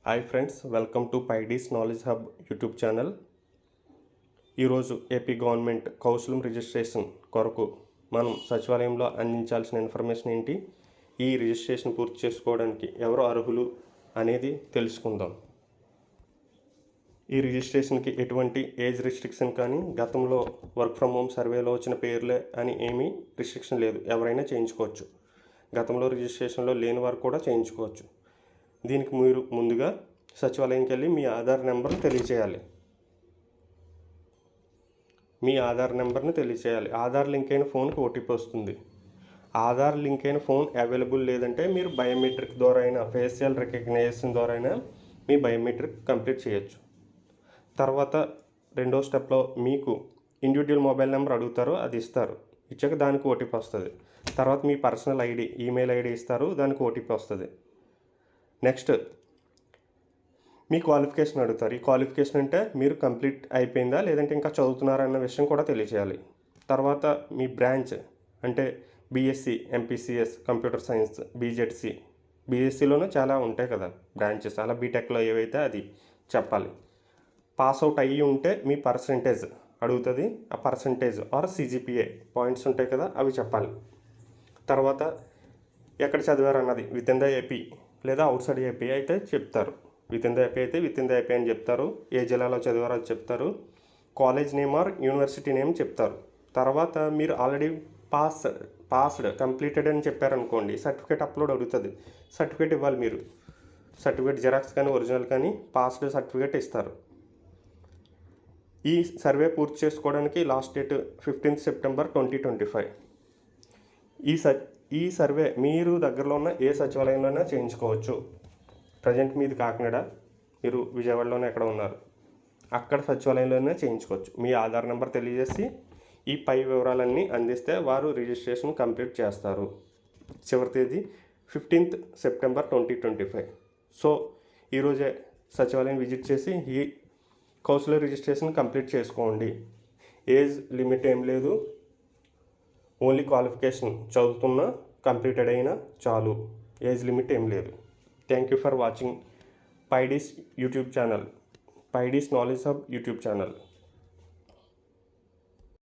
Hi friends, welcome to Paidi's knowledge hub YouTube channel. ఈరోజు AP government counselling registration కొరకు మనం సచివాలయంలో అందించాల్సిన ఇన్ఫర్మేషన్ ఏంటి, ఈ రిజిస్ట్రేషన్ పూర్తి చేసుకోవడానికి ఎవరు అర్హులు అనేది తెలుసుకుందాం. ఈ రిజిస్ట్రేషన్కి ఎటువంటి ఏజ్ రిస్ట్రిక్షన్ కానీ, గతంలో వర్క్ ఫ్రమ్ హోమ్ సర్వేలో వచ్చిన పేర్లే అని ఏమీ రిస్ట్రిక్షన్ లేదు. ఎవరైనా చేయించుకోవచ్చు. గతంలో రిజిస్ట్రేషన్లో లేని వారు కూడా చేయించుకోవచ్చు. దీనికి మీరు ముందుగా సచివాలయంకి వెళ్ళి మీ ఆధార్ నెంబర్ని తెలియచేయాలి. మీ ఆధార్ నెంబర్ని తెలియచేయాలి. ఆధార్ లింక్ అయిన ఫోన్కి ఓటీపీ వస్తుంది. ఆధార్ లింక్ అయిన ఫోన్ అవైలబుల్ లేదంటే మీరు బయోమెట్రిక్ ద్వారా అయినా, ఫేషియల్ రికగ్నైజేషన్ ద్వారా అయినా మీ బయోమెట్రిక్ కంప్లీట్ చేయొచ్చు. తర్వాత రెండో స్టెప్లో మీకు ఇండివిజువల్ మొబైల్ నెంబర్ అడుగుతారు, అది ఇస్తారు. ఇచ్చాక దానికి ఓటీపీ వస్తుంది. తర్వాత మీ పర్సనల్ ఐడి, ఈమెయిల్ ఐడి ఇస్తారు, దానికి ఓటీపీ వస్తుంది. నెక్స్ట్ మీ క్వాలిఫికేషన్ అడుగుతారు. ఈ క్వాలిఫికేషన్ అంటే మీరు కంప్లీట్ అయిపోయిందా లేదంటే ఇంకా చదువుతున్నారా అన్న విషయం కూడా తెలియజేయాలి. తర్వాత మీ బ్రాంచ్ అంటే BSc, MPCS, computer science, BZC, బీఎస్సీలోనే చాలా ఉంటాయి కదా బ్రాంచెస్, అలా బీటెక్లో ఏవైతే అది చెప్పాలి. పాస్ అవుట్ అయ్యి ఉంటే మీ పర్సంటేజ్ అడుగుతుంది. ఆ పర్సంటేజ్ ఆర్ సిజిపిఏ పాయింట్స్ ఉంటాయి కదా, అవి చెప్పాలి. తర్వాత ఎక్కడ చదివారు అన్నది విత్ ఇన్ ద ఏపీ లేదా అవుట్ సైడ్ ఏపీ అయితే చెప్తారు. విత్ ఇన్ ద ఏపీ అయితే విత్ ఇన్ ద ఏపీ అని చెప్తారు. ఏ జిల్లాలో చదివారో అది చెప్తారు. College name or university name చెప్తారు. తర్వాత మీరు ఆల్రెడీ పాస్డ్ కంప్లీటెడ్ అని చెప్పారనుకోండి, సర్టిఫికేట్ అప్లోడ్ అడుగుతుంది. సర్టిఫికేట్ ఇవ్వాలి. మీరు సర్టిఫికేట్ జిరాక్స్ కానీ ఒరిజినల్ కానీ పాస్డ్ సర్టిఫికేట్ ఇస్తారు. ఈ సర్వే పూర్తి చేసుకోవడానికి లాస్ట్ డేట్ 15th September 2025. ఈ సర్వే మీరు దగ్గరలో ఉన్న ఏ సచివాలయంలోనే చేయించుకోవచ్చు. ప్రజెంట్ మీది కాకినాడ, మీరు విజయవాడలోనే ఎక్కడ ఉన్నారు, అక్కడ సచివాలయంలోనే చేయించుకోవచ్చు. మీ ఆధార్ నెంబర్ తెలియజేసి ఈ పై వివరాలన్నీ అందిస్తే వారు రిజిస్ట్రేషన్ కంప్లీట్ చేస్తారు. చివరి తేదీ 15th September 2025. సో ఈరోజే సచివాలయం విజిట్ చేసి ఈ కౌన్సిలర్ రిజిస్ట్రేషన్ కంప్లీట్ చేసుకోండి. ఏజ్ లిమిట్ ఏం లేదు. ఓన్లీ క్వాలిఫికేషన్ చదువుతున్నా కంప్లీటెడ్ అయినా చాలు. ఏజ్ లిమిట్ ఏం లేదు. Thank you for watching Paidi's YouTube channel, Paidi's knowledge hub YouTube channel.